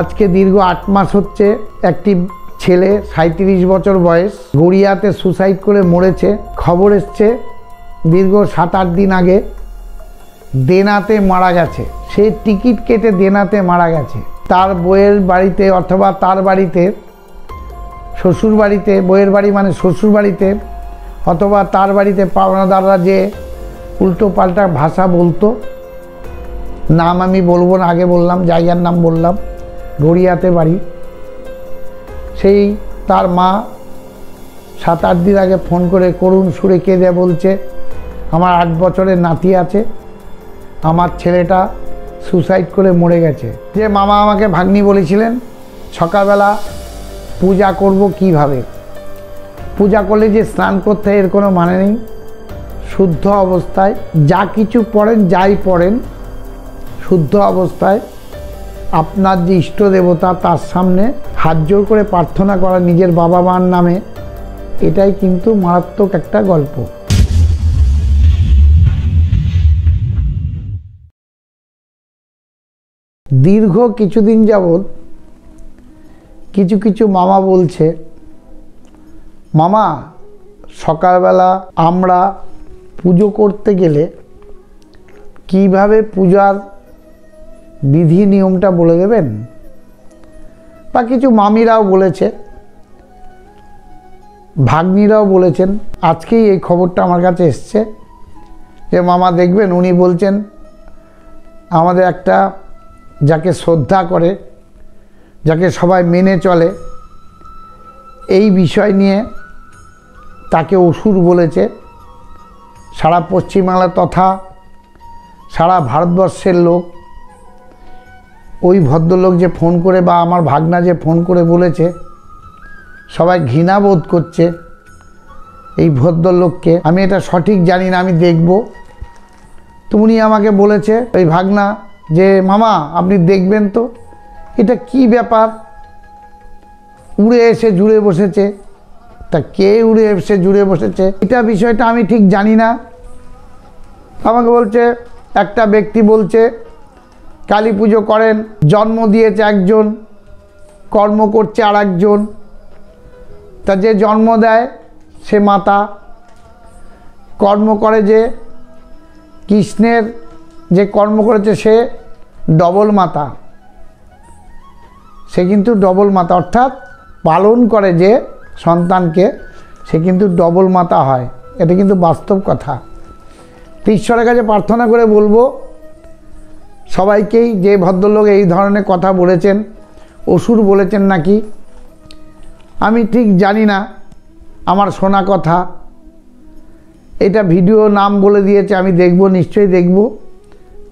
আজকে দীর্ঘ 8 মাস হচ্ছে একটি ছেলে 37 বছর বয়স গড়িয়াতে সুসাইড করে মরেছে। খবর এসছে দীর্ঘ 7-8 দিন আগে দেনাতে মারা গেছে। সে টিকিট কেটে দেনাতে মারা গেছে। তার বইয়ের বাড়িতে অথবা তার বাড়িতে শ্বশুর বাড়িতে, বইয়ের বাড়ি মানে শ্বশুর বাড়িতে অথবা তার বাড়িতে পাওনাদাররা যে উল্টো পাল্টা ভাষা বলতো, নাম আমি বলবো না, আগে বললাম, জায়গার নাম বললাম, গড়িয়াতে বাড়ি। সেই তার মা 7-8 দিন আগে ফোন করে করুণ সুরে কেঁদে বলছে, আমার 8 বছরের নাতি আছে, আমার ছেলেটা সুসাইড করে মরে গেছে। যে মামা আমাকে ভাগ্নি বলেছিলেন সকালবেলা পূজা করব কিভাবে, পূজা করলে যে স্নান করতে এর কোনো মানে নেই। শুদ্ধ অবস্থায় যা কিছু পড়েন, যাই পড়েন, শুদ্ধ অবস্থায় আপনার যে ইষ্ট দেবতা তার সামনে হাত জোর করে প্রার্থনা করা নিজের বাবা মার নামে, এটাই কিন্তু মারাত্মক একটা গল্প। দীর্ঘ কিছুদিন যাবৎ কিছু কিছু মামা বলছে, মামা সকালবেলা আমরা পুজো করতে গেলে কিভাবে পূজার বিধি নিয়মটা বলে দেবেন। বা কিছু মামিরাও বলেছে, ভাগ্নিরাও বলেছেন। আজকেই এই খবরটা আমার কাছে এসছে যে মামা দেখবেন, উনি বলছেন আমাদের একটা যাকে শ্রদ্ধা করে, যাকে সবাই মেনে চলে, এই বিষয় নিয়ে তাকে অসুর বলেছে। সারা পশ্চিমবাংলা তথা সারা ভারতবর্ষের লোক, ওই ভদ্রলোক যে ফোন করে বা আমার ভাগনা যে ফোন করে বলেছে, সবাই ঘৃণা বোধ করছে এই ভদ্রলোককে। আমি এটা সঠিক জানি না, আমি দেখব। তো উনি আমাকে বলেছে ওই ভাগনা যে মামা আপনি দেখবেন তো এটা কি ব্যাপার, উড়ে এসে জুড়ে বসেছে। তা কে উড়ে এসে জুড়ে বসেছে এটা বিষয়টা আমি ঠিক জানি না। আমাকে বলছে একটা ব্যক্তি বলছে কালী পুজো করেন, জন্ম দিয়েছে একজন, কর্ম করছে আর একজন। তা যে জন্ম দেয় সে মাতা, কর্ম করে যে কৃষ্ণের যে কর্ম করেছে সে ডবল মাতা। সে কিন্তু ডবল মাতা, অর্থাৎ পালন করে যে সন্তানকে, সে কিন্তু ডবল মাতা হয়। এটা কিন্তু বাস্তব কথা। ঈশ্বরের কাছে প্রার্থনা করে বলবো সবাইকেই, যে ভদ্রলোক এই ধরনের কথা বলেছেন, অসুর বলেছেন নাকি, আমি ঠিক জানি না, আমার শোনা কথা। এটা ভিডিও নাম বলে দিয়েছে, আমি দেখব, নিশ্চয়ই দেখব।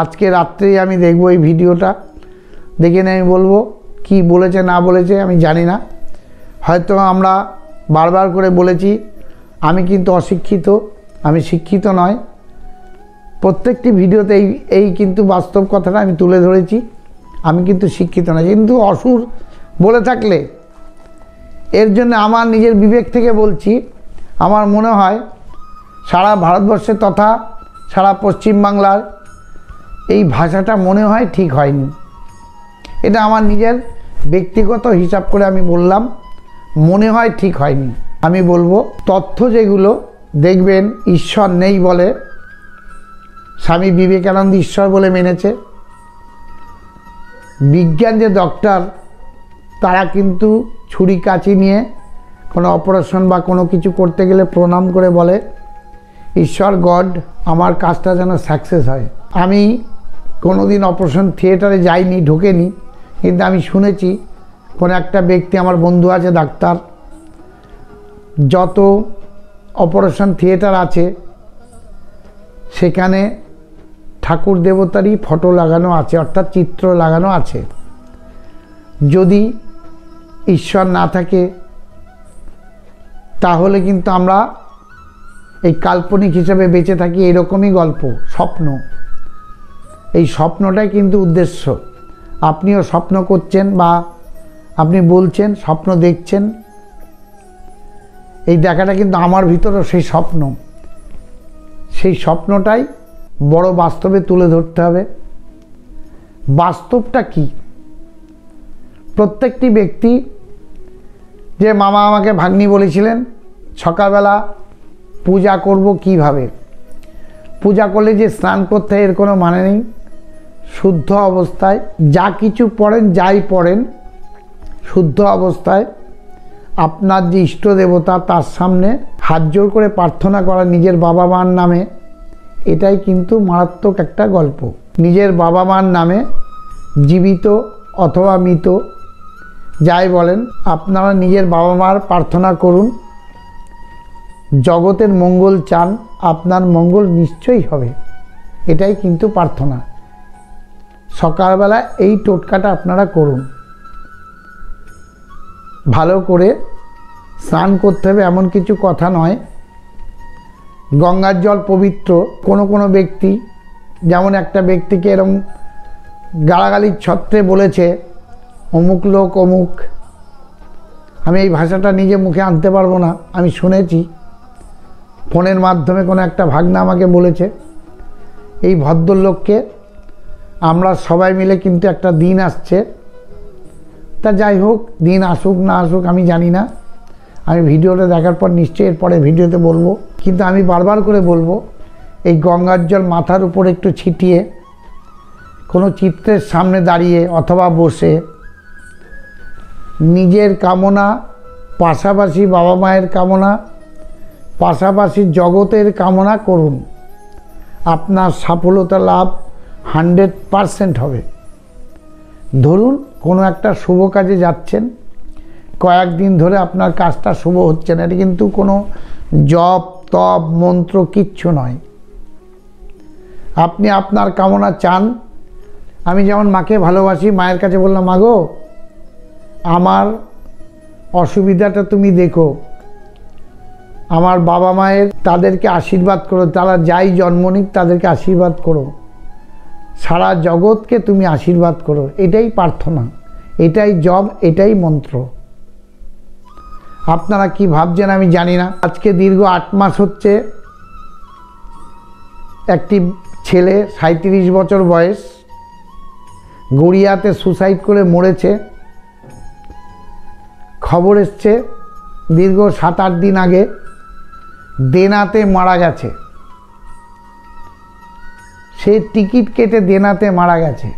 আজকে রাত্রেই আমি দেখব এই ভিডিওটা, দেখে নিয়ে আমি বলবো কি বলেছে না বলেছে আমি জানি না। হয়তো আমরা বারবার করে বলেছি, আমি কিন্তু অশিক্ষিত, আমি শিক্ষিত নয়। প্রত্যেকটি ভিডিওতে এই কিন্তু বাস্তব কথাটা আমি তুলে ধরেছি। আমি কিন্তু শিক্ষিত নয়, কিন্তু অসুর বলে থাকলে এর জন্য আমার নিজের বিবেক থেকে বলছি, আমার মনে হয় সারা ভারতবর্ষে তথা সারা পশ্চিমবাংলার এই ভাষাটা মনে হয় ঠিক হয়নি। এটা আমার নিজের ব্যক্তিগত হিসাব করে আমি বললাম, মনে হয় ঠিক হয়নি। আমি বলবো তথ্য যেগুলো দেখবেন ঈশ্বর নেই বলে, স্বামী বিবেকানন্দ ঈশ্বর বলে মেনেছে। বিজ্ঞান যে ডক্টর, তারা কিন্তু ছুরি কাঁচি নিয়ে কোনো অপারেশন বা কোনো কিছু করতে গেলে প্রণাম করে বলে, ঈশ্বর গড আমার কাজটা যেন সাকসেস হয়। আমি কোনো দিন অপারেশন থিয়েটারে যাইনি, ঢোকেনি, কিন্তু আমি শুনেছি কোনো একটা ব্যক্তি, আমার বন্ধু আছে ডাক্তার, যত অপারেশন থিয়েটার আছে সেখানে ঠাকুর দেবতারই ফটো লাগানো আছে, অর্থাৎ চিত্র লাগানো আছে। যদি ঈশ্বর না থাকে তাহলে কিন্তু আমরা এই কাল্পনিক হিসেবে বেঁচে থাকি। এরকমই গল্প, স্বপ্ন। এই স্বপ্নটাই কিন্তু উদ্দেশ্য। আপনিও স্বপ্ন করছেন বা আপনি বলছেন স্বপ্ন দেখছেন, এই দেখাটা কিন্তু আমার ভিতরেও সেই স্বপ্ন। সেই স্বপ্নটাই বড় বাস্তবে তুলে ধরতে হবে। বাস্তবটা কি প্রত্যেকটি ব্যক্তি যে মামা আমাকে ভাগ্নি বলেছিলেন সকালবেলা পূজা করব কিভাবে, পূজা করলে যে স্নান করতে হয় এর কোনো মানে নেই। শুদ্ধ অবস্থায় যা কিছু পড়েন, যাই পড়েন, শুদ্ধ অবস্থায় আপনার যে ইষ্ট দেবতা তার সামনে হাত জোড় করে প্রার্থনা করা নিজের বাবা মার নামে, এটাই কিন্তু মারাত্মক একটা গল্প। নিজের বাবা মার নামে, জীবিত অথবা মৃত যাই বলেন, আপনারা নিজের বাবা মার প্রার্থনা করুন। জগতের মঙ্গল চান, আপনার মঙ্গল নিশ্চয়ই হবে, এটাই কিন্তু প্রার্থনা। সকালবেলা এই টোটকাটা আপনারা করুন। ভালো করে স্নান করতে হবে এমন কিছু কথা নয়। গঙ্গার জল পবিত্র। কোনো ব্যক্তি, যেমন একটা ব্যক্তিকে এরম গালাগালির ছত্রে বলেছে অমুক লোক অমুক, আমি এই ভাষাটা নিজে মুখে আনতে পারবো না, আমি শুনেছি ফোনের মাধ্যমে কোনো একটা ভাগ্না আমাকে বলেছে। এই ভদ্রলোককে আমরা সবাই মিলে কিন্তু একটা দিন আসছে, তা যাই হোক, দিন আসুক না আসুক আমি জানি না, আমি ভিডিওটা দেখার পর নিশ্চয়ই এরপরে ভিডিওতে বলবো। কিন্তু আমি বারবার করে বলবো, এই গঙ্গার জল মাথার উপর একটু ছিটিয়ে কোনো চিত্রের সামনে দাঁড়িয়ে অথবা বসে নিজের কামনা, পাশাপাশি বাবা মায়ের কামনা, পাশাপাশি জগতের কামনা করুন। আপনার সফলতা লাভ 100% হবে। ধরুন কোনো একটা শুভ কাজে যাচ্ছেন, কয়েকদিন ধরে আপনার কাজটা শুভ হচ্ছে না, এটা কিন্তু কোনো জপ তপ মন্ত্র কিচ্ছু নয়। আপনি আপনার কামনা চান। আমি যেমন মাকে ভালোবাসি, মায়ের কাছে বললাম, মা গো আমার অসুবিধাটা তুমি দেখো, আমার বাবা মায়ের তাদেরকে আশীর্বাদ করো, তারা যাই জন্ম নিক তাদেরকে আশীর্বাদ করো, সারা জগৎকে তুমি আশীর্বাদ করো। এটাই প্রার্থনা, এটাই জপ, এটাই মন্ত্র। আপনারা কি ভাবছেন আমি জানি না। আজকে দীর্ঘ 8 মাস হচ্ছে একটি ছেলে 37 বছর বয়স গড়িয়াতে সুসাইড করে মরেছে। খবর এসছে দীর্ঘ 7-8 দিন আগে দেনাতে মারা গেছে। সে টিকিট কেটে দেনাতে মারা গেছে।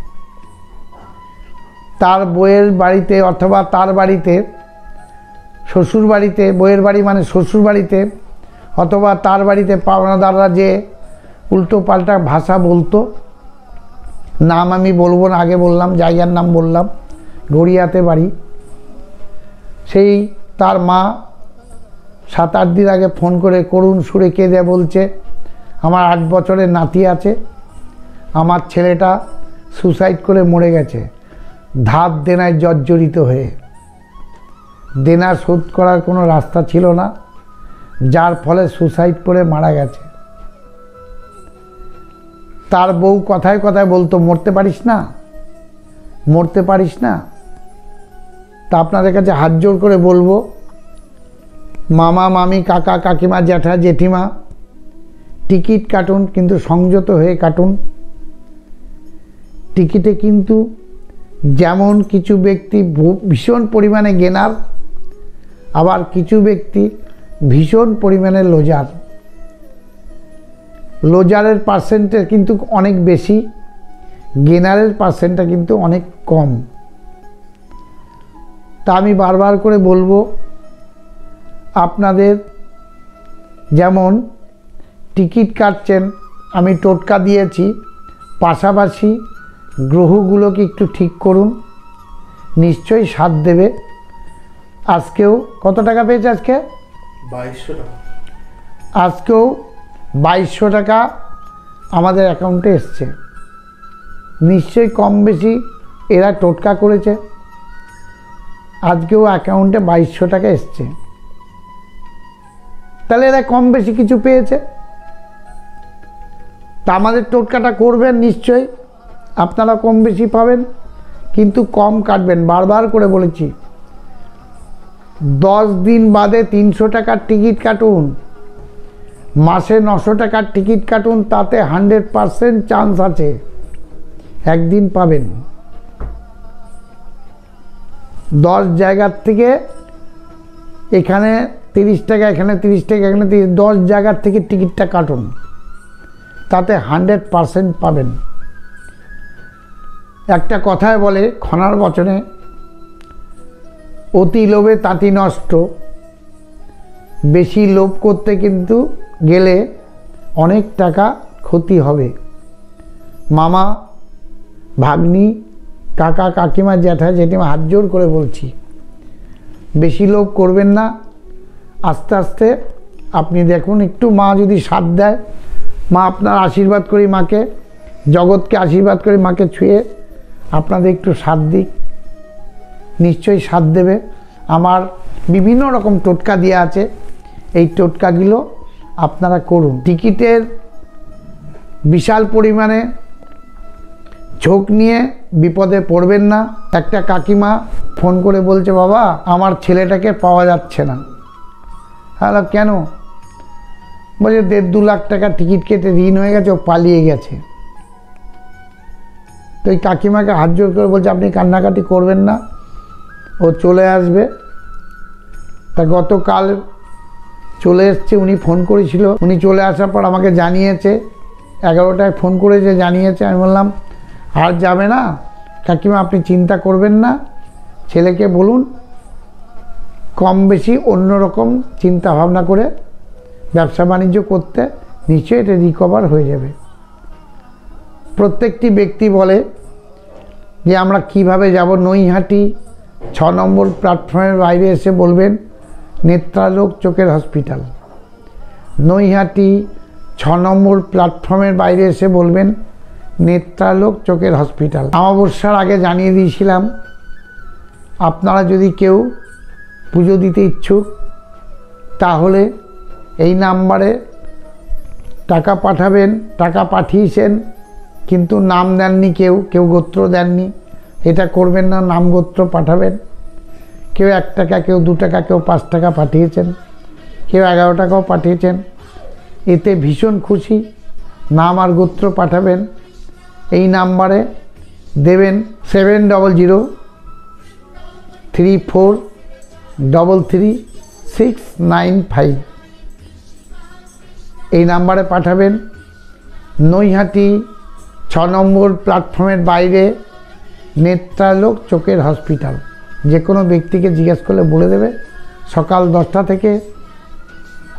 তার বইয়ের বাড়িতে অথবা তার বাড়িতে, শ্বশুর বাড়িতে, বইয়ের বাড়ি মানে শ্বশুর বাড়িতে অথবা তার বাড়িতে পাওনাদাররা যে উল্টো পাল্টা ভাষা বলতো, নাম আমি বলবো না, আগে বললাম, জায়গার নাম বললাম, গড়িয়াতে বাড়ি। সেই তার মা 7-8 দিন আগে ফোন করে করুণ সুরে কেঁদে বলছে, আমার 8 বছরের নাতি আছে, আমার ছেলেটা সুসাইড করে মরে গেছে ধার দেনায় জর্জরিত হয়ে। দেনা শোধ করার কোনো রাস্তা ছিল না, যার ফলে সুসাইড করে মারা গেছে। তার বউ কথায় কথায় বলতো, মরতে পারিস না, মরতে পারিস না। তা আপনাদের কাছে হাত জোড় করে বলবো, মামা মামি কাকা কাকিমা জ্যাঠা জেঠিমা টিকিট কাটুন, কিন্তু সংযত হয়ে কাটুন। টিকিটে কিন্তু যেমন কিছু ব্যক্তি ভীষণ পরিমাণে গেনার, আবার কিছু ব্যক্তি ভীষণ পরিমাণে লোজার। লোজারের পার্সেন্টেজ কিন্তু অনেক বেশি, গেনারের পার্সেন্টটা কিন্তু অনেক কম। তা আমি বারবার করে বলবো, আপনাদের যেমন টিকিট কাটছেন, আমি টোটকা দিয়েছি, পাশাপাশি গ্রহগুলোকে একটু ঠিক করুন, নিশ্চয়ই সাথ দেবে। আজকেও কত টাকা পেয়েছে? আজকে 2200 টাকা। আজকেও 2200 টাকা আমাদের অ্যাকাউন্টে এসছে। নিশ্চয়ই কম বেশি এরা টোটকা করেছে, আজকেও অ্যাকাউন্টে 2200 টাকা এসছে। তাহলে এরা কম বেশি কিছু পেয়েছে। তা আমাদের টোটকাটা করবেন, নিশ্চয়ই আপনারা কম বেশি পাবেন, কিন্তু কম কাটবেন। বারবার করে বলেছি, 10 দিন বাদে 300 টাকার টিকিট কাটুন, মাসে 900 টাকার টিকিট কাটুন, তাতে 100% চান্স আছে একদিন পাবেন। 10 জায়গার থেকে এখানে 30 টাকা, এখানে 30 টাকা, এখানে 10 জায়গার থেকে টিকিটটা কাটুন, তাতে 100% পাবেন। একটা কথায় বলে খনার বচনে, অতি লোভে তাঁতি নষ্ট। বেশি লোভ করতে কিন্তু গেলে অনেক টাকা ক্ষতি হবে। মামা, ভাগ্নি, কাকা, কাকিমা, জ্যাঠা, জেঠিমা হাত জোর করে বলছি, বেশি লোভ করবেন না। আস্তে আস্তে আপনি দেখুন, একটু মা যদি সাথ দেয়, মা আপনার আশীর্বাদ করি, মাকে, জগৎকে আশীর্বাদ করি, মাকে ছুঁয়ে আপনাদের একটু সাথ দিক, নিশ্চয়ই সাথ দেবে। আমার বিভিন্ন রকম টোটকা দেওয়া আছে, এই টোটকাগুলো আপনারা করুন। টিকিটের বিশাল পরিমাণে ঝোঁক নিয়ে বিপদে পড়বেন না। একটা কাকিমা ফোন করে বলছে, বাবা আমার ছেলেটাকে পাওয়া যাচ্ছে না। হ্যালো, কেন? বলছে 1.5-2 লাখ টাকা টিকিট কেটে ঋণ হয়ে গেছে, ও পালিয়ে গেছে। তো এই কাকিমাকে হাত জোর করে বলছে, আপনি কান্নাকাটি করবেন না, ও চলে আসবে। তা গতকাল চলে এসছে, উনি ফোন করেছিল, উনি চলে আসার পর আমাকে জানিয়েছে, 11টায় ফোন করেছে, জানিয়েছে। আমি বললাম, আর যাবে না কাকিমা, আপনি চিন্তা করবেন না, ছেলেকে বলুন কম বেশি অন্যরকম চিন্তা ভাবনা করে ব্যবসা বাণিজ্য করতে, নিশ্চয়ই এটা রিকভার হয়ে যাবে। প্রত্যেকটি ব্যক্তি বলে যে আমরা কিভাবে যাব। নৈহাটি 6 নম্বর প্ল্যাটফর্মের বাইরে এসে বলবেন নেত্রালোক চোখের হসপিটাল। নৈহাটি 6 নম্বর প্ল্যাটফর্মের বাইরে এসে বলবেন নেত্রালোক চোখের হসপিটাল। অমাবস্যার আগে জানিয়ে দিয়েছিলাম, আপনারা যদি কেউ পুজো দিতে ইচ্ছুক, তাহলে এই নাম্বারে টাকা পাঠাবেন। টাকা পাঠিয়েছেন কিন্তু নাম দেননি, কেউ গোত্র দেননি, এটা করবেন না। নাম গোত্র পাঠাবেন। কেউ 1 টাকা, কেউ 2 টাকা, কেউ 5 টাকা পাঠিয়েছেন, কেউ 11 টাকাও পাঠিয়েছেন। এতে ভীষণ খুশি। নাম আর গোত্র পাঠাবেন। এই নাম্বারে দেবেন 7003433695। এই নাম্বারে পাঠাবেন। নৈহাটি 6 নম্বর প্ল্যাটফর্মের বাইরে নেত্রালোক চোখের হসপিটাল। যে কোনো ব্যক্তিকে জিজ্ঞেস করলে বলে দেবে। সকাল 10টা থেকে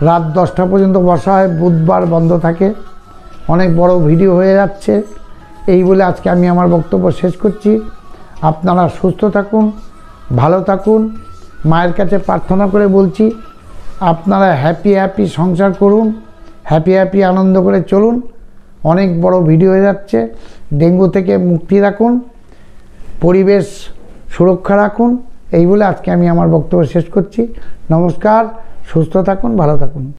রাত 10টা পর্যন্ত বসা হয়, বুধবার বন্ধ থাকে। অনেক বড় ভিডিও হয়ে যাচ্ছে, এই বলে আজকে আমি আমার বক্তব্য শেষ করছি। আপনারা সুস্থ থাকুন, ভালো থাকুন। মায়ের কাছে প্রার্থনা করে বলছি, আপনারা হ্যাপি সংসার করুন, হ্যাপি আনন্দ করে চলুন। অনেক বড় ভিডিও হয়ে যাচ্ছে। ডেঙ্গু থেকে মুক্তি রাখুন, পরিবেশ সুরক্ষা রাখুন। এই বলে আজকে আমি আমার বক্তব্য শেষ করছি। নমস্কার, সুস্থ থাকুন, ভালো থাকুন।